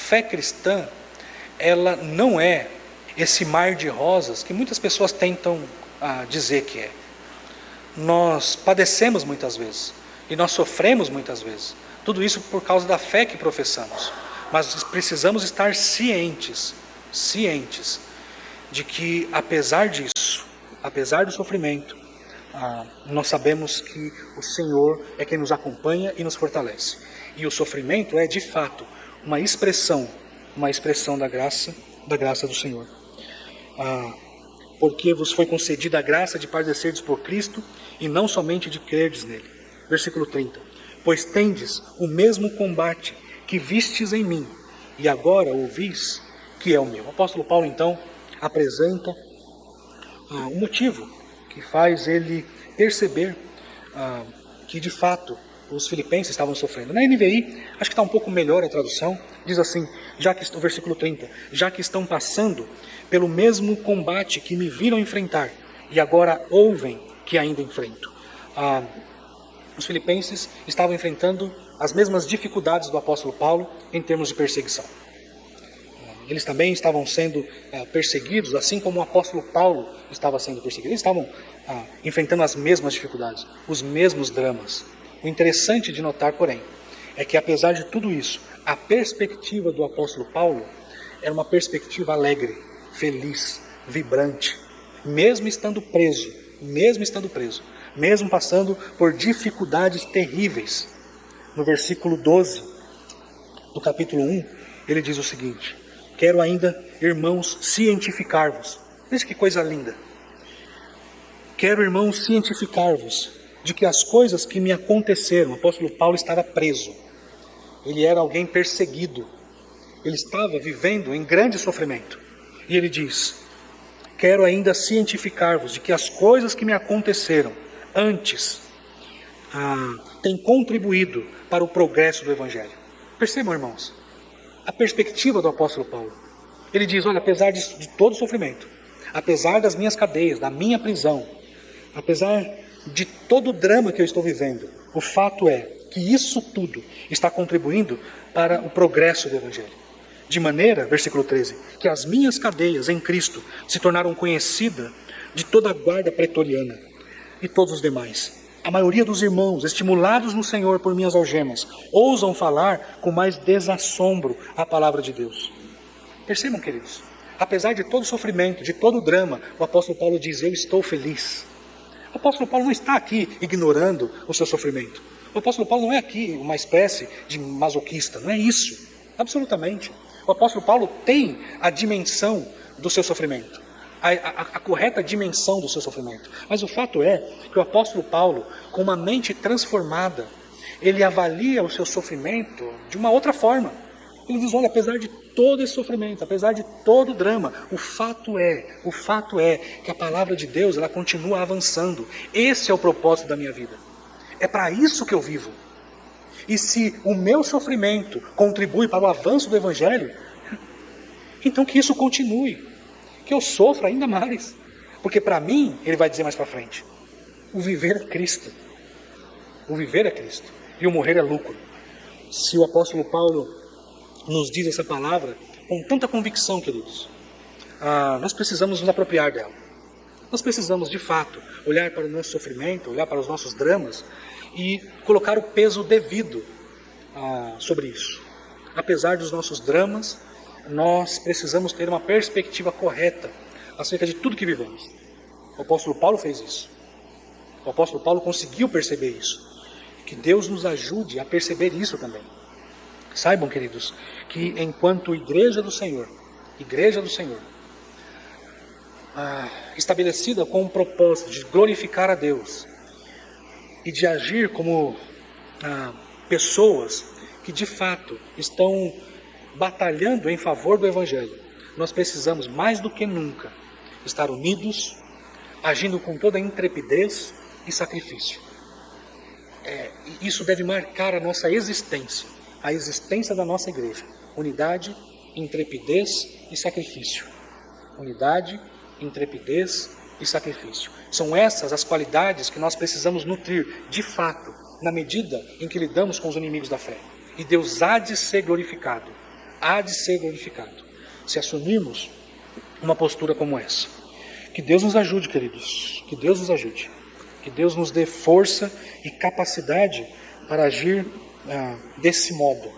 fé cristã, ela não é esse mar de rosas que muitas pessoas tentam dizer que é. Nós padecemos muitas vezes, e nós sofremos muitas vezes. Tudo isso por causa da fé que professamos. Mas precisamos estar cientes de que apesar disso, apesar do sofrimento, nós sabemos que o Senhor é quem nos acompanha e nos fortalece. E o sofrimento é de fato uma expressão da graça do Senhor. Porque vos foi concedida a graça de padecerdes por Cristo e não somente de crerdes nele. Versículo 30. Pois tendes o mesmo combate que vistes em mim, e agora ouvis que é o meu. O apóstolo Paulo então apresenta um motivo que faz ele perceber que de fato os filipenses estavam sofrendo. Na NVI, acho que está um pouco melhor a tradução, diz assim, o versículo 30, já que estão passando pelo mesmo combate que me viram enfrentar, e agora ouvem que ainda enfrento. Os filipenses estavam enfrentando as mesmas dificuldades do apóstolo Paulo em termos de perseguição. Eles também estavam sendo perseguidos, assim como o apóstolo Paulo estava sendo perseguido. Eles estavam enfrentando as mesmas dificuldades, os mesmos dramas. O interessante de notar, porém, é que apesar de tudo isso, a perspectiva do apóstolo Paulo era uma perspectiva alegre, feliz, vibrante, mesmo estando preso, mesmo passando por dificuldades terríveis. No versículo 12 do capítulo 1, ele diz o seguinte: quero ainda, irmãos, cientificar-vos. Veja que coisa linda. Quero, irmãos, cientificar-vos de que as coisas que me aconteceram, o apóstolo Paulo estava preso, ele era alguém perseguido, ele estava vivendo em grande sofrimento, e ele diz: quero ainda cientificar-vos de que as coisas que me aconteceram antes têm contribuído para o progresso do Evangelho. Percebam, irmãos, a perspectiva do apóstolo Paulo. Ele diz: olha, apesar de todo o sofrimento, apesar das minhas cadeias, da minha prisão, apesar de todo o drama que eu estou vivendo, o fato é que isso tudo está contribuindo para o progresso do Evangelho. De maneira, versículo 13, que as minhas cadeias em Cristo se tornaram conhecidas de toda a guarda pretoriana e todos os demais. A maioria dos irmãos, estimulados no Senhor por minhas algemas, ousam falar com mais desassombro a palavra de Deus. Percebam, queridos, apesar de todo o sofrimento, de todo o drama, o apóstolo Paulo diz: eu estou feliz. O apóstolo Paulo não está aqui ignorando o seu sofrimento. O apóstolo Paulo não é aqui uma espécie de masoquista, não é isso, absolutamente. O apóstolo Paulo tem a dimensão do seu sofrimento, a correta dimensão do seu sofrimento. Mas o fato é que o apóstolo Paulo, com uma mente transformada, ele avalia o seu sofrimento de uma outra forma. Ele diz: olha, apesar de todo esse sofrimento, apesar de todo o drama, o fato é que a palavra de Deus, ela continua avançando. Esse é o propósito da minha vida. É para isso que eu vivo. E se o meu sofrimento contribui para o avanço do Evangelho, então que isso continue, que eu sofra ainda mais. Porque para mim, ele vai dizer mais para frente, o viver é Cristo. O viver é Cristo. E o morrer é lucro. Se o apóstolo Paulo nos diz essa palavra com tanta convicção, queridos, nós precisamos nos apropriar dela. Nós precisamos, de fato, olhar para o nosso sofrimento, olhar para os nossos dramas e colocar o peso devido sobre isso. Apesar dos nossos dramas, nós precisamos ter uma perspectiva correta acerca de tudo que vivemos. O apóstolo Paulo fez isso. O apóstolo Paulo conseguiu perceber isso. Que Deus nos ajude a perceber isso também. Saibam, queridos, que enquanto igreja do Senhor, estabelecida com o propósito de glorificar a Deus e de agir como pessoas que de fato estão batalhando em favor do Evangelho, nós precisamos mais do que nunca estar unidos, agindo com toda intrepidez e sacrifício. Isso deve marcar a nossa existência, a existência da nossa igreja. Unidade, intrepidez e sacrifício. Unidade, intrepidez e sacrifício. São essas as qualidades que nós precisamos nutrir, de fato, na medida em que lidamos com os inimigos da fé. E Deus há de ser glorificado há de ser glorificado, se assumirmos uma postura como essa. Que Deus nos ajude, queridos, que Deus nos ajude, que Deus nos dê força e capacidade para agir desse modo.